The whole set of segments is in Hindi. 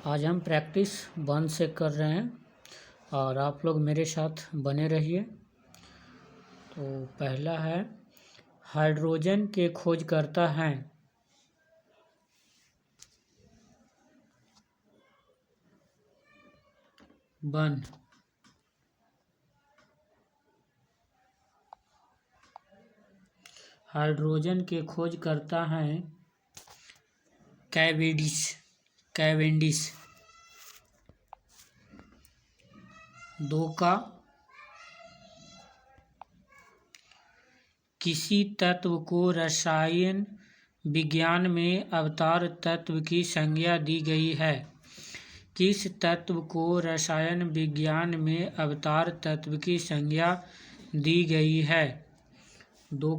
आज हम प्रैक्टिस 1 से कर रहे हैं और आप लोग मेरे साथ बने रहिए। तो पहला है, हाइड्रोजन के खोजकर्ता हैं। वन, हाइड्रोजन के खोजकर्ता हैं कैवेंडिश। 2 का, किसी तत्व को रसायन विज्ञान में अवतार तत्व की संज्ञा दी गई है। किस तत्व को रसायन विज्ञान में अवतार तत्व की संज्ञा दी गई है? 2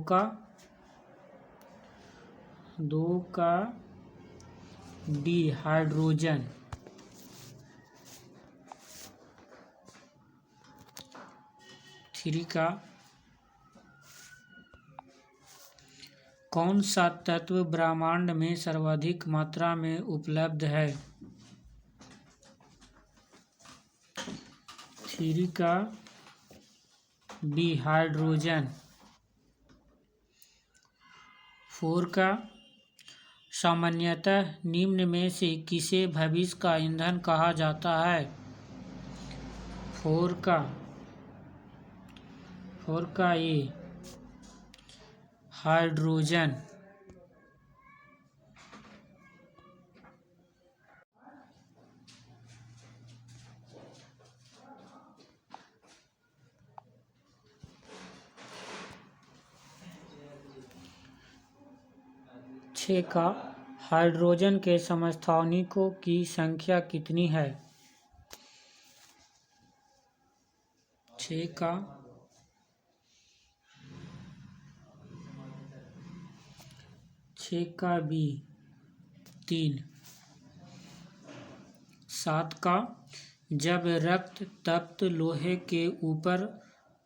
का डी, हाइड्रोजन। 3 का, कौन सा तत्व ब्रह्मांड में सर्वाधिक मात्रा में उपलब्ध है? 3 का बी, हाइड्रोजन। 4 का, सामान्यतः निम्न में से किसे भविष्य का ईंधन कहा जाता है? 4 का ए, हाइड्रोजन। 6 का, हाइड्रोजन के समस्थानिकों की संख्या कितनी है? 6 का बी, 3। 7 का, जब रक्त तप्त लोहे के ऊपर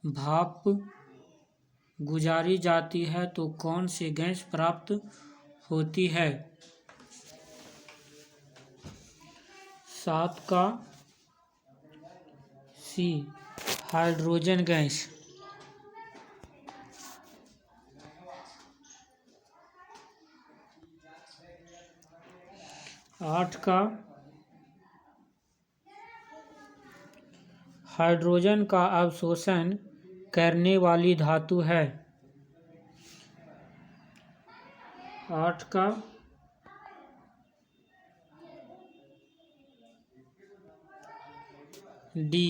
भाप गुजारी जाती है तो कौन सी गैस प्राप्त होती है? 7 का सी, हाइड्रोजन गैस। 8 का, हाइड्रोजन का अवशोषण करने वाली धातु है? 8 का डी,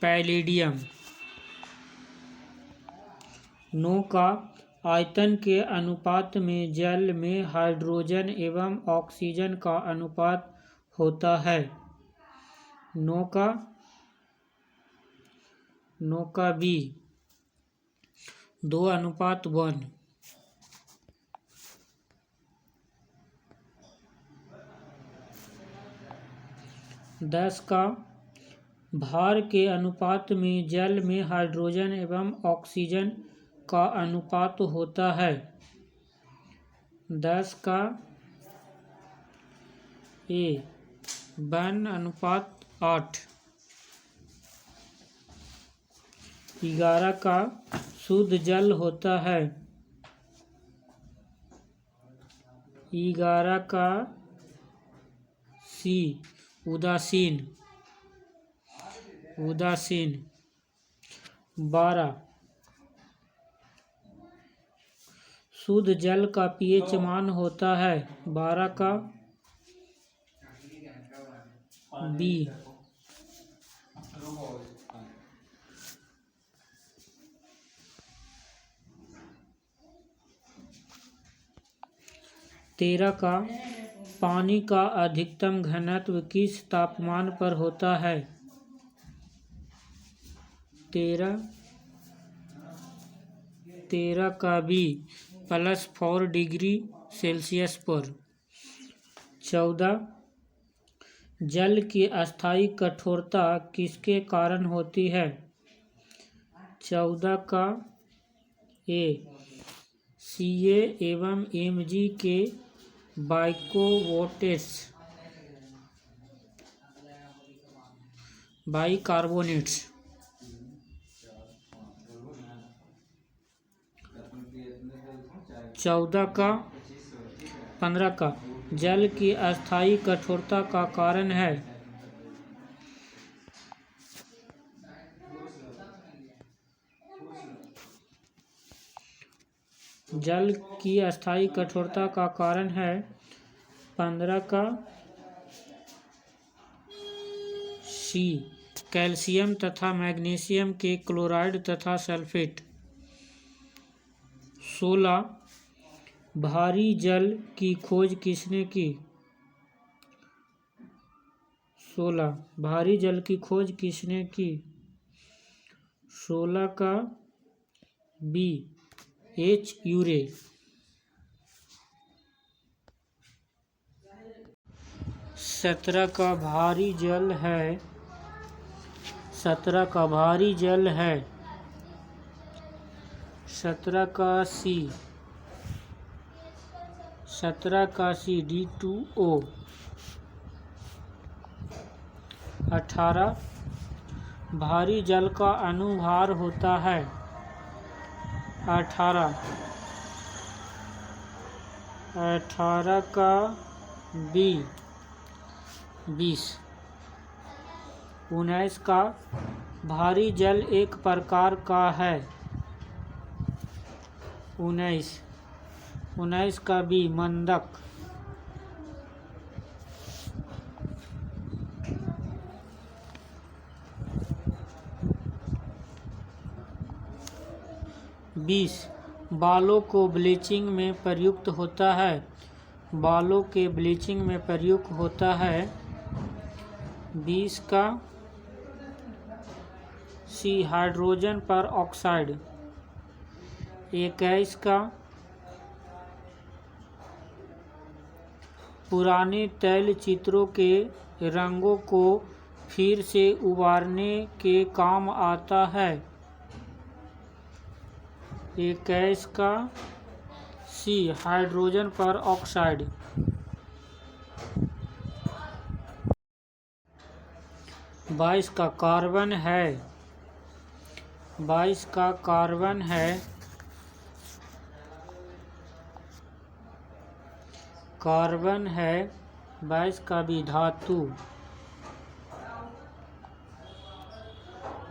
पैलेडियम। 9 का, आयतन के अनुपात में जल में हाइड्रोजन एवं ऑक्सीजन का अनुपात होता है? 9 का बी, 2:1। 10 का, भार के अनुपात में जल में हाइड्रोजन एवं ऑक्सीजन का अनुपात होता है? 10 का ए, 1:8। 11 का, शुद्ध जल होता है? 11 का सी, उदासीन। 12, शुद्ध जल का पीएच मान होता है? 12 का बी, 13 का, पानी का अधिकतम घनत्व किस तापमान पर होता है? 13 का बी, +4 डिग्री सेल्सियस पर। 14, जल की अस्थायी कठोरता किसके कारण होती है? 14 का ए, Ca एवं Mg के बाइकोवोटेस। बाइकार्बोनेट्स। 15 जल की अस्थायी कठोरता का कारण है। जल की अस्थायी कठोरता का कारण है। 15 सी कैल्शियम तथा मैग्नीशियम के क्लोराइड तथा सल्फेट। 16 भारी जल की खोज किसने की? 16 भारी जल की खोज किसने की? 16 का बी एच यूरे। 17 का भारी जल है। 17 का भारी जल है। 17 का सी। 17 का सी D2O। 18 भारी जल का अनुभार होता है। 18 का बी 20। 19 का भारी जल एक प्रकार का है। 19 का बी मंदक। 20 बालों को ब्लीचिंग में प्रयुक्त होता है। बालों के ब्लीचिंग में प्रयुक्त होता है। 20 का सी हाइड्रोजन पर ऑक्साइड। 21 का पुराने तैल चित्रों के रंगों को फिर से उभारने के काम आता है। 21 का सी हाइड्रोजन पर ऑक्साइड। 22 का कार्बन है। 22 का कार्बन है। कार्बन है। 22 का भी धातु।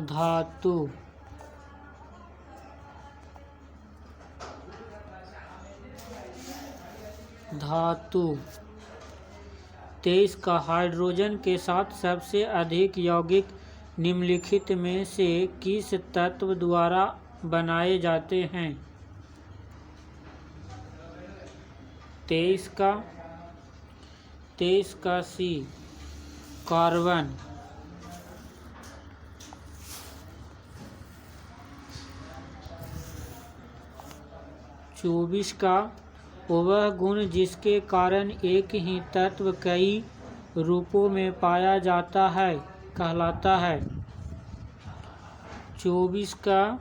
धातु। 23 का हाइड्रोजन के साथ सबसे अधिक यौगिक निम्नलिखित में से किस तत्व द्वारा बनाए जाते हैं? 23 का सी कार्बन। 24 का वह गुण जिसके कारण एक ही तत्व कई रूपों में पाया जाता है कहलाता है। 24 का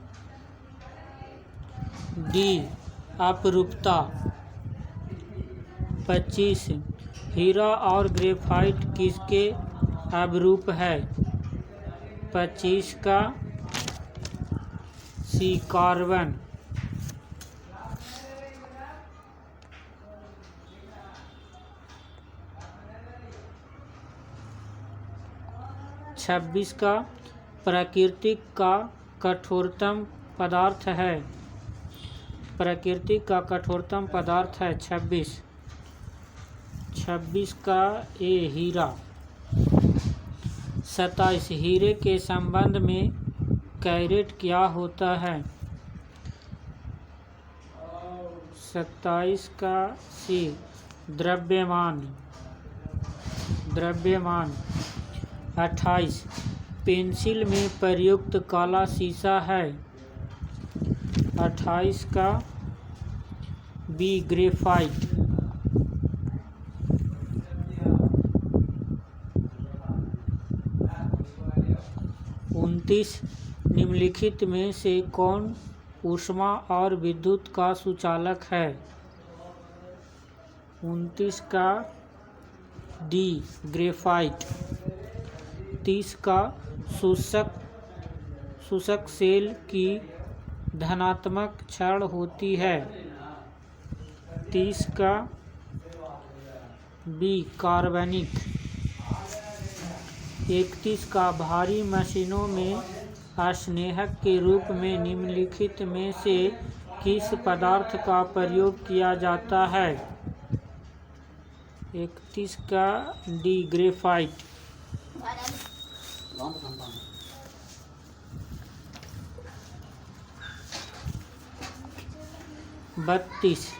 डी अपरूपता। 25 हीरा और ग्रेफाइट किसके अपरूप है? 25 का सी कार्बन। 26 का प्रकृति का कठोरतम पदार्थ है। प्रकृति का कठोरतम पदार्थ है 26। 26 का ए हीरा। 27 हीरे के संबंध में कैरेट क्या होता है? 27 का सी द्रव्यमान। 28 पेंसिल में प्रयुक्त काला सीसा है। 28 का बी ग्रेफाइट। 29 निम्नलिखित में से कौन ऊष्मा और विद्युत का सुचालक है? 29 का डी ग्रेफाइट। 30 का शुष्क सेल की धनात्मक क्षण होती है। 30 का बी कार्बनिक। 31 का भारी मशीनों में असंगठक के रूप में निम्नलिखित में से किस पदार्थ का प्रयोग किया जाता है? 31 का D graphite. 32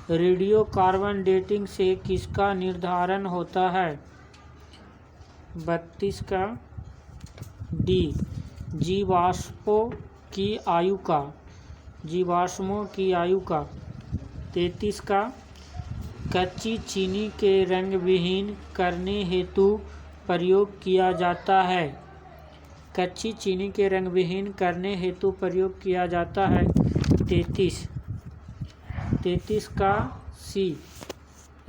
radio carbon dating से किसका निर्धारण होता है? 32 का डी जीवाश्मों की आयु का। 33 का कच्ची चीनी के रंग विहीन करने हेतु प्रयोग किया जाता है। कच्ची चीनी के रंग विहीन करने हेतु प्रयोग किया जाता है। 33 का सी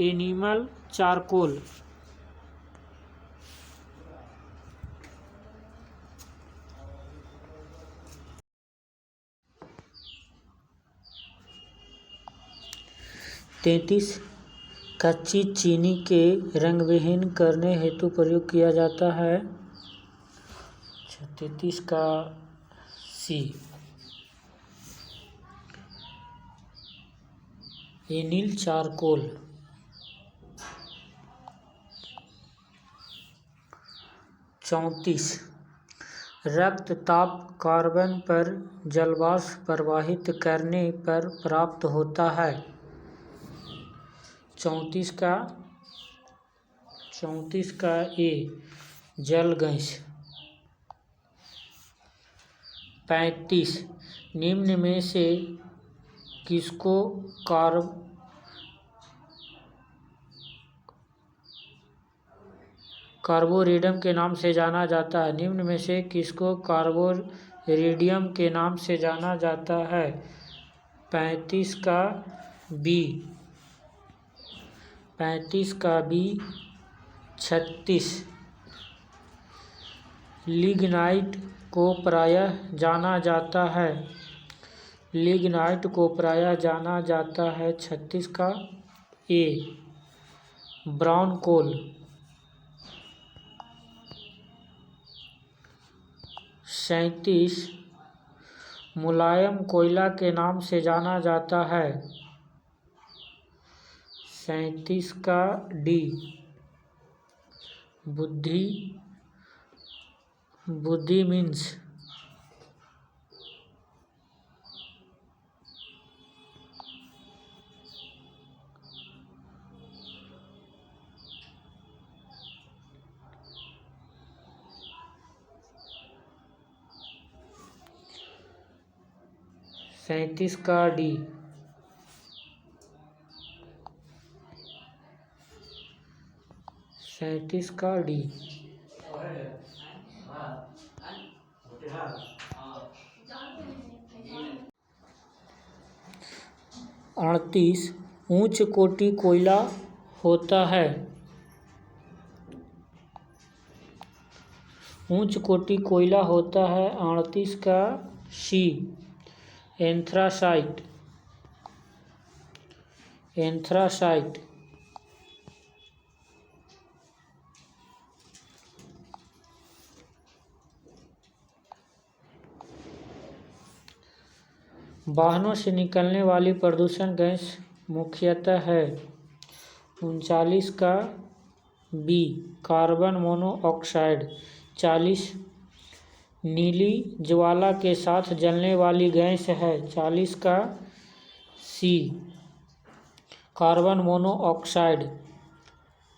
एनिमल चारकोल। 33 कच्ची चीनी के रंग विहीन करने हेतु प्रयोग किया जाता है। 33 का सी एनिल चारकोल। 34 रक्त ताप कार्बन पर जलवाष्प प्रवाहित करने पर प्राप्त होता है। 34 का ए जल गैस। 35 निम्न में से किसको कार्बोरेडियम के नाम से जाना जाता है? निम्न में से किसको कार्बोरेडियम के नाम से जाना जाता है? 35 का बी 36 लिग्नाइट को प्रायः जाना जाता है। 36 का ए ब्राउन कोल। 37 मुलायम कोयला के नाम से जाना जाता है। 37 का डी बुद्धि मीन्स। 37 का डी 37 का डी 38 उच्च कोटि कोयला होता है। उच्च कोटि कोयला होता है। 38 का सी एंथ्रासाइट। वाहनों से निकलने वाली प्रदूषण गैस मुख्यतः है। 39 का बी कार्बन मोनोऑक्साइड। 40 नीली ज्वाला के साथ जलने वाली गैस है। 40 का सी कार्बन मोनोऑक्साइड।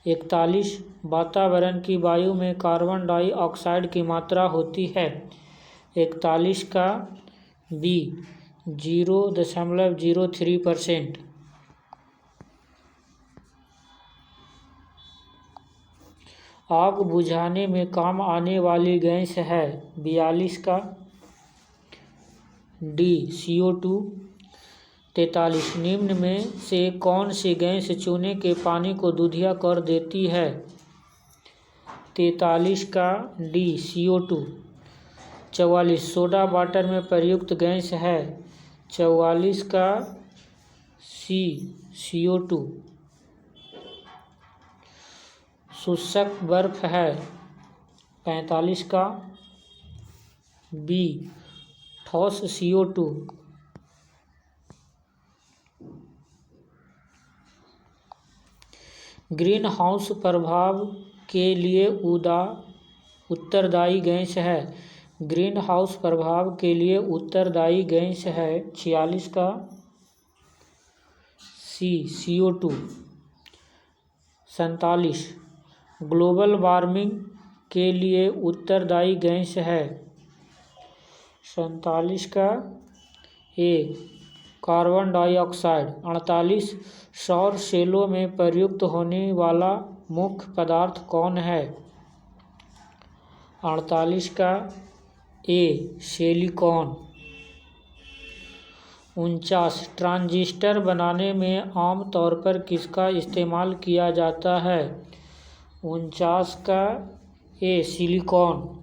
41 वातावरण की वायु में कार्बन डाइऑक्साइड की मात्रा होती है। 41 का बी 0.03%। आग बुझाने में काम आने वाली गैस है। 42 का डी CO2। 43 निम्न में से कौन सी गैस चूने के पानी को दूधिया कर देती है? 43 का डी CO2। 44 सोडा वाटर में प्रयुक्त गैस है। 44 का सी CO2। शुष्क बर्फ है। 45 का बी ठोस CO2। ग्रीन हाउस प्रभाव के लिए उत्तरदायी गैस है। ग्रीन हाउस प्रभाव के लिए उत्तरदायी गैस है। 46 का सी CO2। 47 ग्लोबल वार्मिंग के लिए उत्तरदायी गैस है। 47 का ए कार्बन डाइऑक्साइड। 48 सौर सेलों में प्रयुक्त होने वाला मुख्य पदार्थ कौन है। 48 का ए सिलिकॉन। 49 ट्रांजिस्टर बनाने में आमतौर पर किसका इस्तेमाल किया जाता है। 49 का ए सिलिकॉन।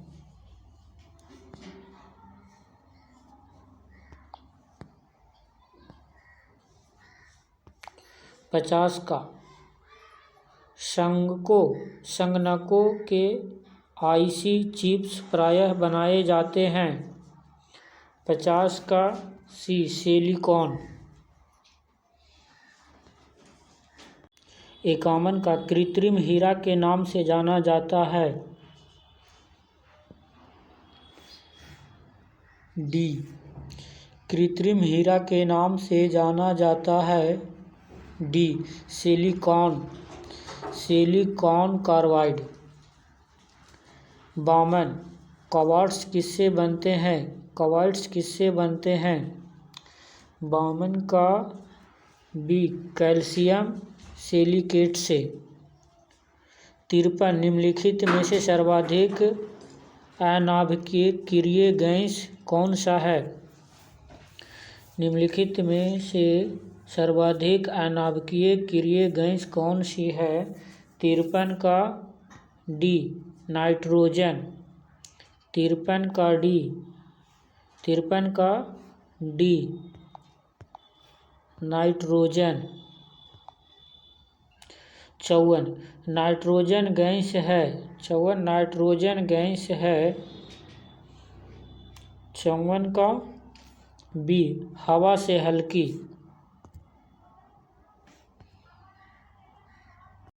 50 का संगणकों के आईसी चिप्स प्रायः बनाए जाते हैं। 50 का सी सिलिकॉन। 51 का कृत्रिम हीरा के नाम से जाना जाता है। डी कृत्रिम हीरा के नाम से जाना जाता है। D silicon carbide. 52 क्वार्ट्ज किससे बनते हैं। क्वार्ट्ज किससे बनते हैं। 52 का बी कैल्शियम सिलिकेट से। 53 निम्नलिखित में से सर्वाधिक अनाभिकीय गैस कौन सा है। निम्नलिखित में से सर्वाधिक अनाभिकीय गैस कौन सी है। 53 का डी नाइट्रोजन। 53 का डी 53 का डी नाइट्रोजन। 54 नाइट्रोजन गैस है। 54 नाइट्रोजन गैस है। 54 का बी हवा से हल्की।